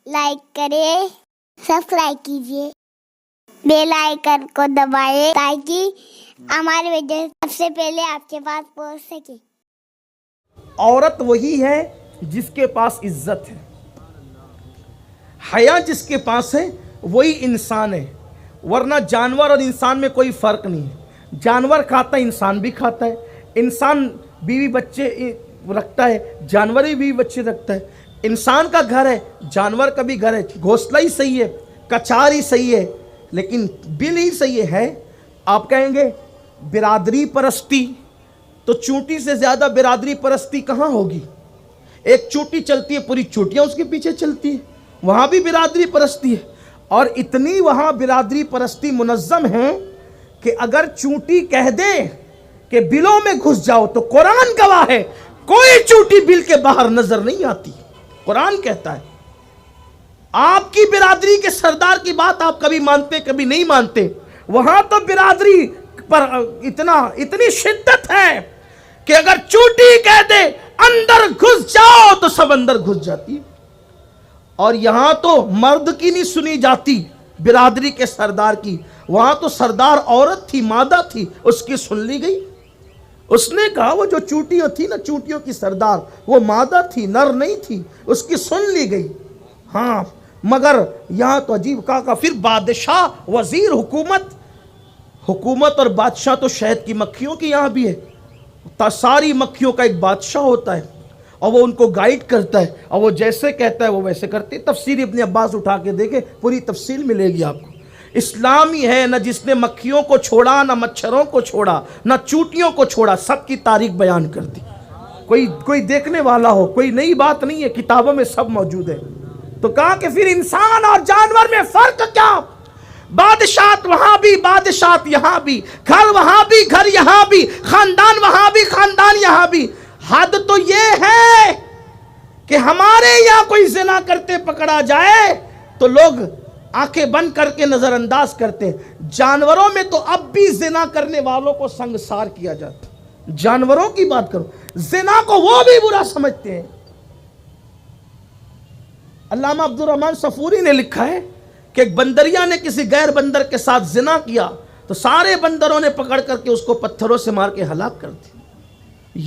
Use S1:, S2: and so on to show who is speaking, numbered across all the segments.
S1: Like کریں، subscribe کیجیے، bell icon کو دبائیں تاکہ ہماری ویڈیو سب سے پہلے آپ کے پاس پہنچ سکے۔
S2: عورت وہی ہے جس کے پاس عزت ہے، حیا جس کے پاس ہے وہی انسان ہے، ورنہ جانور اور انسان میں کوئی فرق نہیں ہے۔ جانور کھاتا ہے، انسان بھی کھاتا ہے، انسان بیوی بچے رکھتا ہے، جانور بھی بیوی بچے رکھتا ہے۔ انسان کا گھر ہے، جانور کا بھی گھر ہے، گھونسلہ ہی صحیح ہے، کچار ہی صحیح ہے، لیکن بل ہی صحیح ہے۔ آپ کہیں گے برادری پرستی، تو چونٹی سے زیادہ برادری پرستی کہاں ہوگی؟ ایک چونٹی چلتی ہے، پوری چونٹیاں اس کے پیچھے چلتی ہیں، وہاں بھی برادری پرستی ہے۔ اور اتنی وہاں برادری پرستی منظم ہے کہ اگر چونٹی کہہ دے کہ بلوں میں گھس جاؤ تو قرآن گواہ ہے کوئی چونٹی بل کے باہر نظر نہیں آتی۔ قرآن کہتا ہے آپ کی برادری کے سردار کی بات آپ کبھی مانتے کبھی نہیں مانتے، وہاں تو برادری پر اتنی شدت ہے کہ اگر چونٹی کہہ دے اندر گھس جاؤ تو سب اندر گھس جاتی۔ اور یہاں تو مرد کی نہیں سنی جاتی، برادری کے سردار کی، وہاں تو سردار عورت تھی، مادہ تھی، اس کی سن لی گئی۔ اس نے کہا وہ جو چونٹیاں تھی نا، چونٹیوں کی سردار، وہ مادہ تھی، نر نہیں تھی، اس کی سن لی گئی۔ ہاں مگر یہاں تو عجیب کہا پھر بادشاہ، وزیر، حکومت اور بادشاہ تو شہد کی مکھیوں کی یہاں بھی ہے۔ ساری مکھیوں کا ایک بادشاہ ہوتا ہے اور وہ ان کو گائیڈ کرتا ہے، اور وہ جیسے کہتا ہے وہ ویسے کرتے۔ تفسیر ابن عباس اٹھا کے دیکھیں، پوری تفصیل ملے گی آپ کو۔ اسلام ہی ہے نہ جس نے مکھیوں کو چھوڑا، نہ مچھروں کو چھوڑا، نہ چونٹیوں کو چھوڑا، سب کی تاریخ بیان کر دی۔ کوئی دیکھنے والا ہو، کوئی نئی بات نہیں ہے، کتابوں میں سب موجود ہے۔ تو کہا کہ پھر انسان اور جانور میں فرق کیا؟ بادشاہت وہاں بھی، بادشاہت یہاں بھی، گھر وہاں بھی، گھر یہاں بھی، خاندان وہاں بھی، خاندان یہاں بھی۔ حد تو یہ ہے کہ ہمارے یہاں کوئی زنا کرتے پکڑا جائے تو لوگ آنکھیں بند کر کے نظر انداز کرتے ہیں۔ جانوروں میں تو اب بھی زنا کرنے والوں کو سنگسار کیا جاتا ہے۔ جانوروں کی بات کرو، زنا کو وہ بھی برا سمجھتے ہیں۔ علامہ عبد الرحمن صفوری نے لکھا ہے کہ ایک بندریا نے کسی غیر بندر کے ساتھ زنا کیا تو سارے بندروں نے پکڑ کر کے اس کو پتھروں سے مار کے ہلاک کر دیا۔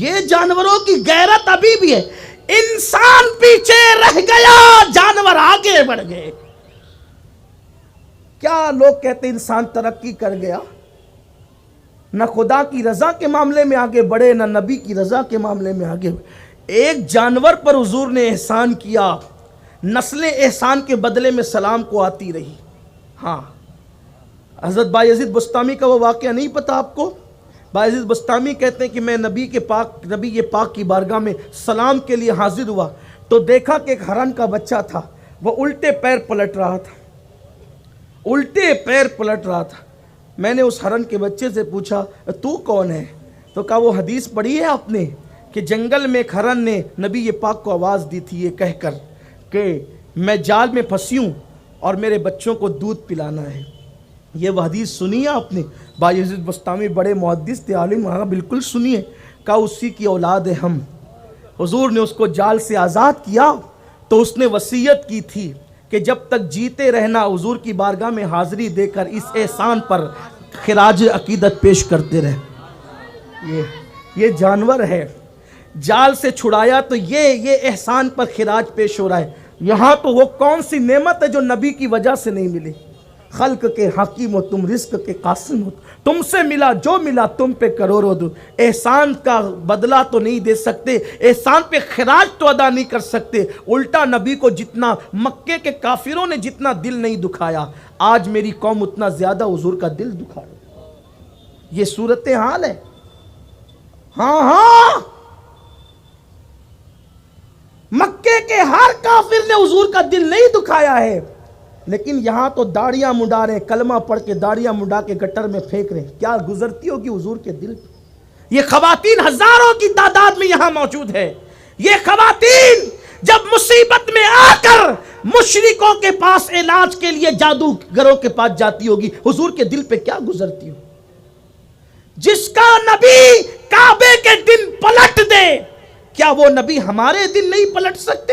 S2: یہ جانوروں کی غیرت ابھی بھی ہے۔ انسان پیچھے رہ گیا، جانور آگے بڑھ گئے۔ کیا لوگ کہتے انسان ترقی کر گیا؟ نہ خدا کی رضا کے معاملے میں آگے بڑھے، نہ نبی کی رضا کے معاملے میں آگے بڑھے۔ ایک جانور پر حضور نے احسان کیا، نسلیں احسان کے بدلے میں سلام کو آتی رہی۔ ہاں حضرت بایزید بستامی کا وہ واقعہ نہیں پتا آپ کو؟ بایزید بستامی کہتے ہیں کہ میں نبی پاک کی بارگاہ میں سلام کے لیے حاضر ہوا تو دیکھا کہ ایک ہرن کا بچہ تھا، وہ الٹے پیر پلٹ رہا تھا، الٹے پیر پلٹ رہا تھا۔ میں نے اس ہرن کے بچے سے پوچھا تو کون ہے؟ تو کہا وہ حدیث پڑھی ہے آپ نے کہ جنگل میں ایک ہرن نے نبی پاک کو آواز دی تھی یہ کہہ کر کہ میں جال میں پھنسی ہوں اور میرے بچوں کو دودھ پلانا ہے۔ یہ وہ حدیث سنی ہے آپ نے؟ بایزید بستامی بڑے محدث تھے، عالم، ہاں بالکل سنیے۔ کہا اسی کی اولاد ہے ہم۔ حضور نے اس کو جال سے آزاد کیا تو اس نے وصیت کی تھی کہ جب تک جیتے رہنا حضور کی بارگاہ میں حاضری دے کر اس احسان پر خراج عقیدت پیش کرتے رہے۔ یہ جانور ہے، جال سے چھڑایا تو یہ احسان پر خراج پیش ہو رہا ہے۔ یہاں تو وہ کون سی نعمت ہے جو نبی کی وجہ سے نہیں ملی؟ خلق کے حکیم ہو تم، رزق کے قاسم ہو، تم سے ملا جو ملا تم پہ کروڑوں دو۔ احسان کا بدلہ تو نہیں دے سکتے، احسان پہ خراج تو ادا نہیں کر سکتے، الٹا نبی کو جتنا مکے کے کافروں نے جتنا دل نہیں دکھایا، آج میری قوم اتنا زیادہ حضور کا دل دکھا رہی۔ یہ صورتحال ہے۔ ہاں مکے کے ہر کافر نے حضور کا دل نہیں دکھایا ہے، لیکن یہاں تو داڑیاں منڈا رہے ہیں، کلمہ پڑھ کے داڑیاں منڈا کے گٹر میں پھینک رہے ہیں۔ کیا گزرتی ہوگی حضور کے دل پہ؟ یہ خواتین ہزاروں کی تعداد میں یہاں موجود ہے۔ یہ خواتین جب مصیبت میں آ کر مشرکوں کے پاس علاج کے لیے جادوگروں کے پاس جاتی ہوگی، حضور کے دل پہ کیا گزرتی ہو؟ جس کا نبی کعبے کے دن پلٹ دے، کیا وہ نبی ہمارے دن نہیں پلٹ سکتے؟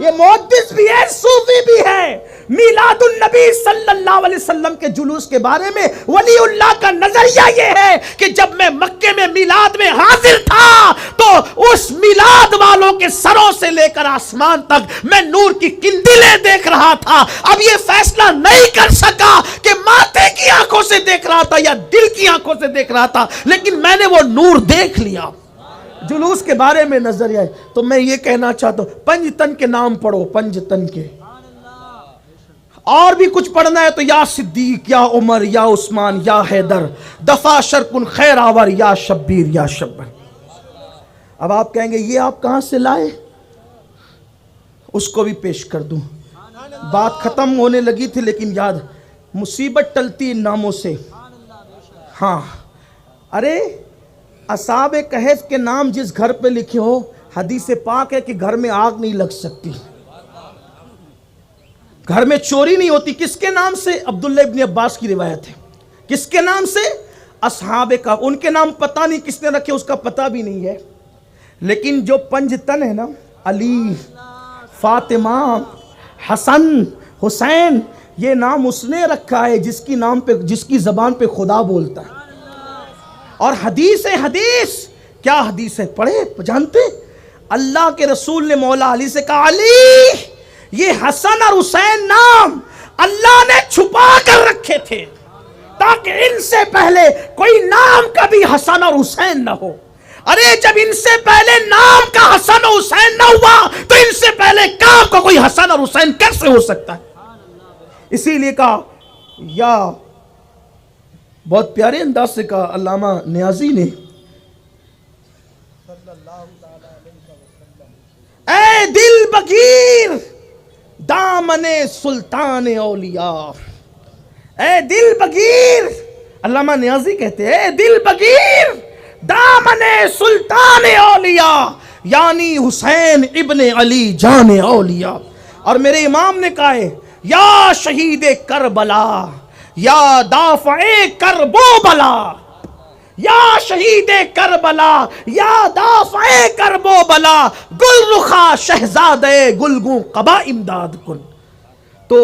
S2: یہ محدث بھی ہے، صوفی بھی ہے۔ میلاد النبی صلی اللہ علیہ وسلم کے جلوس کے بارے میں ولی اللہ کا نظریہ یہ ہے کہ جب میں مکے میں میلاد میں حاضر تھا تو اس میلاد والوں کے سروں سے لے کر آسمان تک میں نور کی قندیلیں دیکھ رہا تھا۔ اب یہ فیصلہ نہیں کر سکا کہ ماتھے کی آنکھوں سے دیکھ رہا تھا یا دل کی آنکھوں سے دیکھ رہا تھا، لیکن میں نے وہ نور دیکھ لیا۔ جلوس کے بارے میں نظریہ ہے۔ تو میں یہ کہنا چاہتا ہوں، پنج تن کے نام پڑھو، پنج تن کے، اور بھی کچھ پڑھنا ہے تو یا صدیق، یا عمر، یا عثمان، یا حیدر، دفع شرکن خیر آور، یا شبیر، یا شبر۔ اب آپ کہیں گے یہ آپ کہاں سے لائے؟ اس کو بھی پیش کر دوں۔ بات ختم ہونے لگی تھی لیکن یاد، مصیبت ٹلتی ان ناموں سے۔ ہاں، ارے اصحاب کہف کے نام جس گھر پہ لکھے ہو، حدیث پاک ہے کہ گھر میں آگ نہیں لگ سکتی، گھر میں چوری نہیں ہوتی۔ کس کے نام سے؟ عبداللہ ابن عباس کی روایت ہے۔ کس کے نام سے؟ اصحاب کہف۔ ان کے نام پتہ نہیں کس نے رکھے، اس کا پتہ بھی نہیں ہے، لیکن جو پنج تن ہے نا، علی، فاطمہ، حسن، حسین، یہ نام اس نے رکھا ہے جس کی زبان پہ خدا بولتا ہے۔ اور حدیث ہے، حدیث کیا حدیث ہے؟ پڑھے جانتے؟ اللہ کے رسول نے مولا علی سے کہا، علی یہ حسن اور حسین نام اللہ نے چھپا کر رکھے تھے تاکہ ان سے پہلے کوئی نام کا بھی حسن اور حسین نہ ہو۔ ارے جب ان سے پہلے نام کا حسن اور حسین نہ ہوا تو ان سے پہلے کام کا کوئی حسن اور حسین کیسے ہو سکتا ہے؟ اسی لیے کہا، یا بہت پیارے انداز سے کہا علامہ نیازی نے، اے دل بگیر دامن سلطان اولیاء، اے دل بگیر، علامہ نیازی کہتے ہیں، اے دل بگیر دامن سلطان اولیاء، یعنی حسین ابن علی جان اولیاء۔ اور میرے امام نے کہا ہے، یا شہید کربلا، یا دافع کرب و بلا، یا شہید کربلا، یا دافع کرب و بلا، گل رخا شہزادے گلگوں قبا امداد کن۔ تو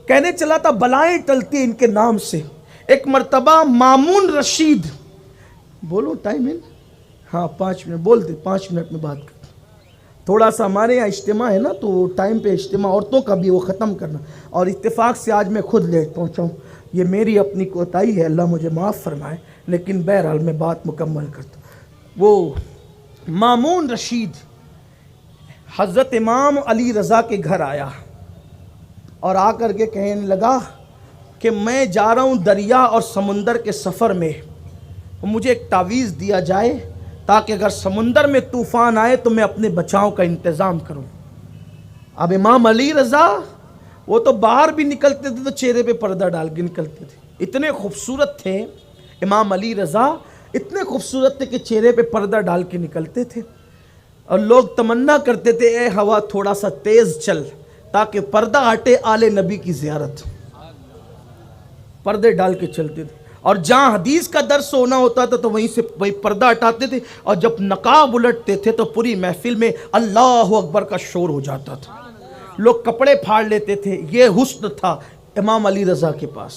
S2: کہنے چلا تھا بلائیں ٹلتی ان کے نام سے۔ ایک مرتبہ مامون رشید، بولو ٹائم ہے؟ ہاں 5 منٹ بول دے، 5 منٹ میں بات کر۔ تھوڑا سا ہمارے یہاں اجتماع ہے نا، تو ٹائم پہ اجتماع عورتوں کا بھی وہ ختم کرنا، اور اتفاق سے آج میں خود لیٹ پہنچا ہوں، یہ میری اپنی کوتاہی ہے، اللہ مجھے معاف فرمائے، لیکن بہرحال میں بات مکمل کرتا ہوں۔ وہ مامون رشید حضرت امام علی رضا کے گھر آیا اور آ کر کے کہنے لگا کہ میں جا رہا ہوں دریا اور سمندر کے سفر میں، مجھے ایک تعویذ دیا جائے تاکہ اگر سمندر میں طوفان آئے تو میں اپنے بچاؤ کا انتظام کروں۔ اب امام علی رضا وہ تو باہر بھی نکلتے تھے تو چہرے پہ پردہ ڈال کے نکلتے تھے، اتنے خوبصورت تھے امام علی رضا، اتنے خوبصورت تھے کہ چہرے پہ پردہ ڈال کے نکلتے تھے، اور لوگ تمنا کرتے تھے اے ہوا تھوڑا سا تیز چل تاکہ پردہ ہٹے آل نبی کی زیارت، پردے ڈال کے چلتے تھے۔ اور جہاں حدیث کا درس ہونا ہوتا تھا تو وہیں سے وہی پردہ ہٹاتے تھے، اور جب نقاب الٹتے تھے تو پوری محفل میں اللہ اکبر کا شور ہو جاتا تھا، لوگ کپڑے پھاڑ لیتے تھے۔ یہ حسن تھا امام علی رضا کے پاس۔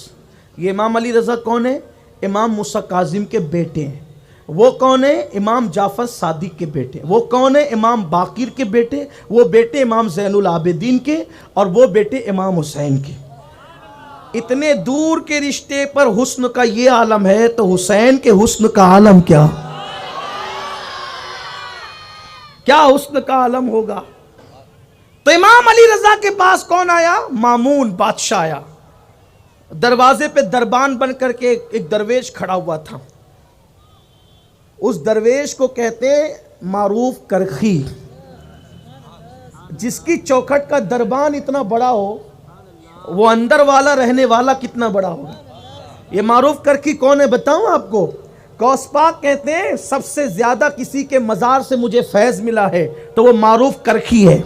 S2: یہ امام علی رضا کون ہے؟ امام موسیٰ کاظم کے بیٹے ہیں۔ وہ کون ہے؟ امام جعفر صادق کے بیٹے۔ وہ کون ہے؟ امام باقر کے بیٹے۔ وہ بیٹے امام زین العابدین کے، اور وہ بیٹے امام حسین کے۔ اتنے دور کے رشتے پر حسن کا یہ عالم ہے تو حسین کے حسن کا عالم کیا حسن کا عالم ہوگا۔ تو امام علی رضا کے پاس کون آیا؟ مامون بادشاہ آیا۔ دروازے پہ دربان بن کر کے ایک درویش کھڑا ہوا تھا، اس درویش کو کہتے معروف کرخی۔ جس کی چوکھٹ کا دربان اتنا بڑا ہو وہ اندر والا رہنے والا کتنا بڑا ہوگا۔ یہ معروف کرخی کون ہے بتاؤں آپ کو؟ غوث پاک کہتے ہیں سب سے زیادہ کسی کے مزار سے مجھے فیض ملا ہے تو وہ معروف کرخی ہے۔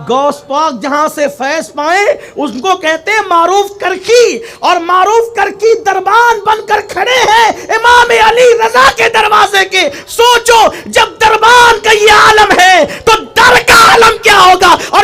S2: غوث پاک جہاں سے فیض پائیں اس کو کہتے ہیں معروف کرخی، اور معروف کرخی دربان بن کر کھڑے ہیں امام علی رضا کے دروازے کے۔ سوچو جب دربان کا یہ عالم ہے تو در کا عالم کیا ہوگا، اور